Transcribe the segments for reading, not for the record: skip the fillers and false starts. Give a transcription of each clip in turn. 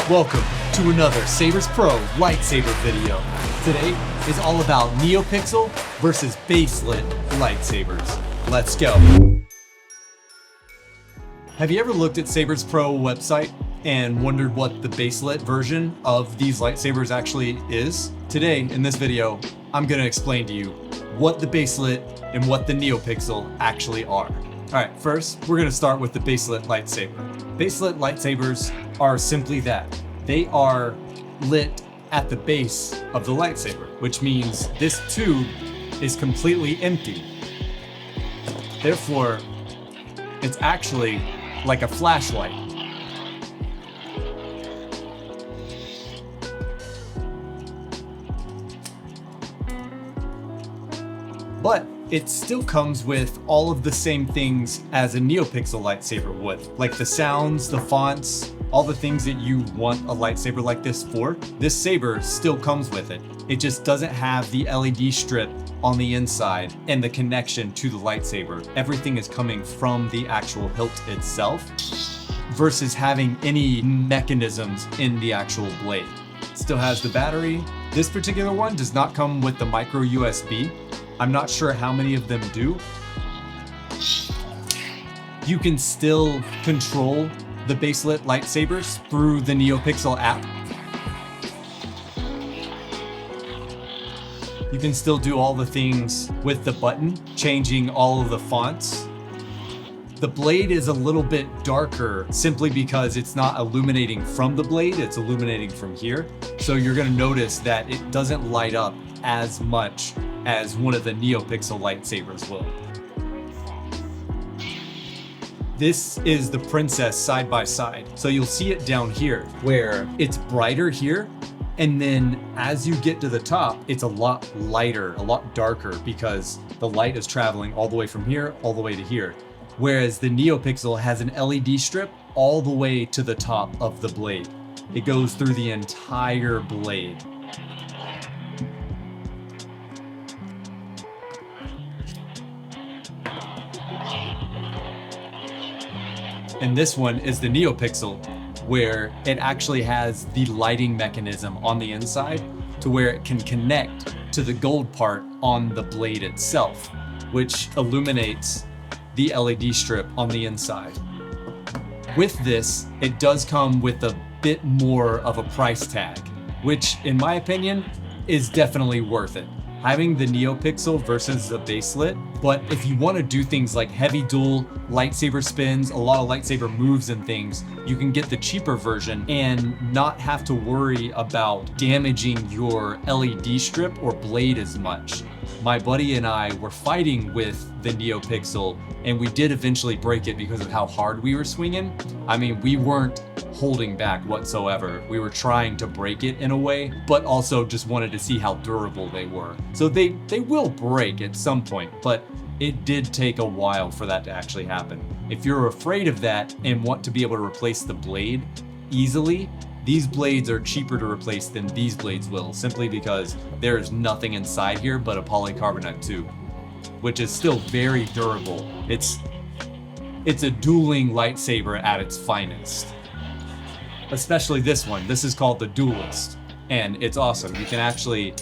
Welcome to another SabersPro lightsaber video. Today is all about NeoPixel versus Baselit lightsabers. Let's go. Have you ever looked at SabersPro website and wondered what the Baselit version of these lightsabers actually is? Today, in this video, I'm gonna explain to you what the Baselit and what the NeoPixel actually are. Alright, first, we're gonna start with the Baselit lightsaber. Baselit lightsabers are simply that. They are lit at the base of the lightsaber, which means this tube is completely empty. Therefore, it's actually like a flashlight. But it still comes with all of the same things as a NeoPixel lightsaber would, like the sounds, the fonts, all the things that you want a lightsaber like this for. This saber still comes with it. It just doesn't have the LED strip on the inside and the connection to the lightsaber. Everything is coming from the actual hilt itself versus having any mechanisms in the actual blade. It still has the battery. This particular one does not come with the micro USB. I'm not sure how many of them do. You can still control the Baselit lightsabers through the NeoPixel app. You can still do all the things with the button, changing all of the fonts. The blade is a little bit darker simply because it's not illuminating from the blade, it's illuminating from here. So you're gonna notice that it doesn't light up as much as one of the NeoPixel lightsabers will. This is the Princess side by side. So you'll see it down here where it's brighter here. And then as you get to the top, it's a lot lighter, a lot darker because the light is traveling all the way from here, all the way to here. Whereas the NeoPixel has an LED strip all the way to the top of the blade. It goes through the entire blade. And this one is the NeoPixel, where it actually has the lighting mechanism on the inside to where it can connect to the gold part on the blade itself, which illuminates the LED strip on the inside. With this, it does come with a bit more of a price tag, which in my opinion is definitely worth it. Having the NeoPixel versus the Baselit, but if you want to do things like heavy dual lightsaber spins, a lot of lightsaber moves and things, you can get the cheaper version and not have to worry about damaging your LED strip or blade as much. My buddy and I were fighting with the NeoPixel and we did eventually break it because of how hard we were swinging. I mean, we weren't holding back whatsoever. We were trying to break it in a way, but also just wanted to see how durable they were. So they will break at some point, but it did take a while for that to actually happen. If you're afraid of that and want to be able to replace the blade easily, these blades are cheaper to replace than these blades will, simply because there's nothing inside here but a polycarbonate tube, which is still very durable. It's a dueling lightsaber at its finest. Especially this one. This is called the Duelist, and it's awesome. You can actually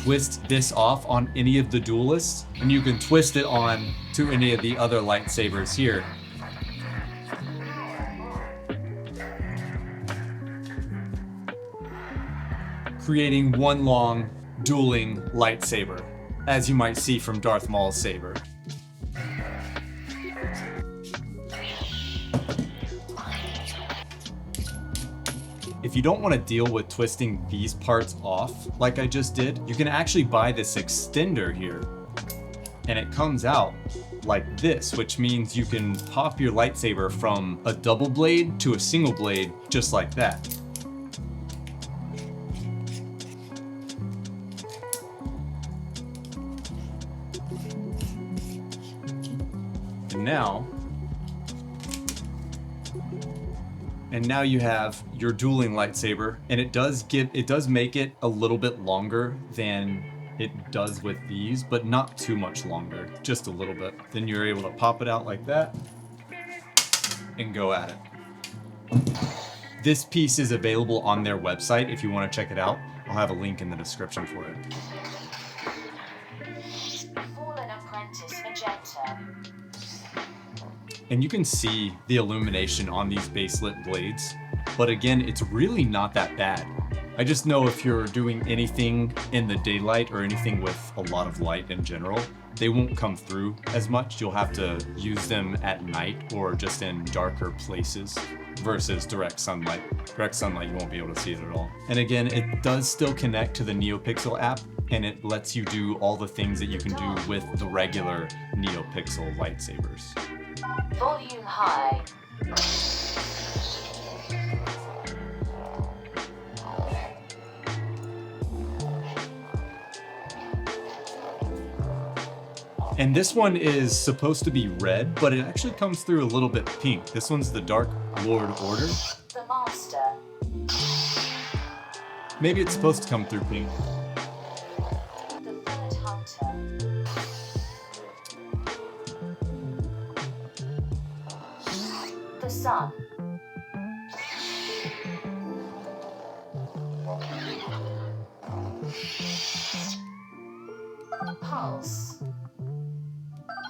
twist this off on any of the Duelists, and you can twist it on to any of the other lightsabers here. Creating one long dueling lightsaber, as you might see from Darth Maul's saber. If you don't want to deal with twisting these parts off like I just did, you can actually buy this extender here. And it comes out like this, which means you can pop your lightsaber from a double blade to a single blade just like that. And now you have your dueling lightsaber, and it does make it a little bit longer than it does with these, but not too much longer, just a little bit. Then you're able to pop it out like that and go at it. This piece is available on their website if you want to check it out. I'll have a link in the description for it. Fallen Apprentice Magenta. And you can see the illumination on these baselit blades, but again, it's really not that bad. I just know if you're doing anything in the daylight or anything with a lot of light in general, they won't come through as much. You'll have to use them at night or just in darker places versus direct sunlight. Direct sunlight, you won't be able to see it at all. And again, it does still connect to the NeoPixel app, and it lets you do all the things that you can do with the regular NeoPixel lightsabers. Volume high. And this one is supposed to be red, but it actually comes through a little bit pink. This one's the Dark Lord Order. The Master. Maybe it's supposed to come through pink. The Third Hunter. The Sun. Pulse.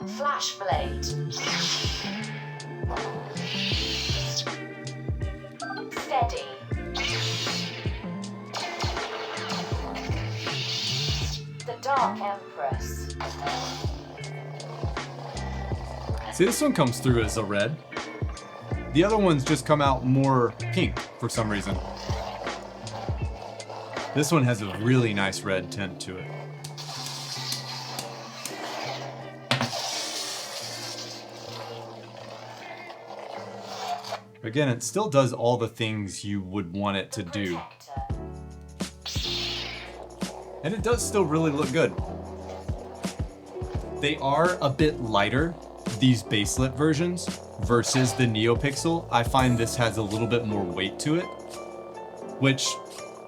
Flashblade. Steady. The Dark Empress. See, this one comes through as a red. The other ones just come out more pink for some reason. This one has a really nice red tint to it. Again, it still does all the things you would want it to do. And it does still really look good. They are a bit lighter, these baselit versions, versus the NeoPixel. I find this has a little bit more weight to it, which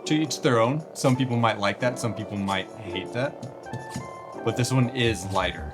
to each their own. Some people might like that, some people might hate that. But this one is lighter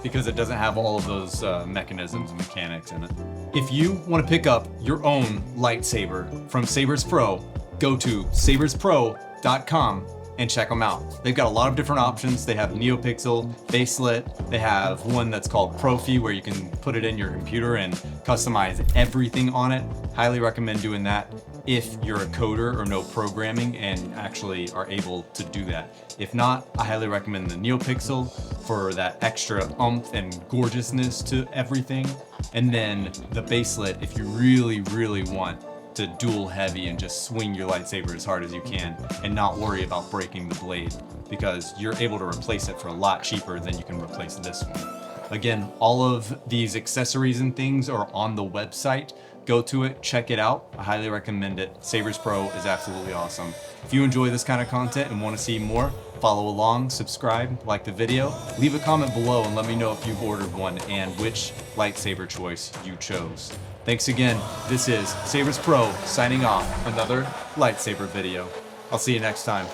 because it doesn't have all of those mechanisms and mechanics in it. If you want to pick up your own lightsaber from SabersPro, go to saberspro.com and check them out. They've got a lot of different options. They have NeoPixel, baselit. They have one that's called Profi where you can put it in your computer and customize everything on it. Highly recommend doing that if you're a coder or know programming and actually are able to do that. If not, I highly recommend the NeoPixel for that extra oomph and gorgeousness to everything. And then the baselit if you really, really want to dual heavy and just swing your lightsaber as hard as you can and not worry about breaking the blade, because you're able to replace it for a lot cheaper than you can replace this one. Again, all of these accessories and things are on the website. Go to it, check it out. I highly recommend it. SabersPro is absolutely awesome. If you enjoy this kind of content and want to see more, follow along, subscribe, like the video, leave a comment below and let me know if you've ordered one and which lightsaber choice you chose. Thanks again. This is SabersPro signing off. Another lightsaber video. I'll see you next time.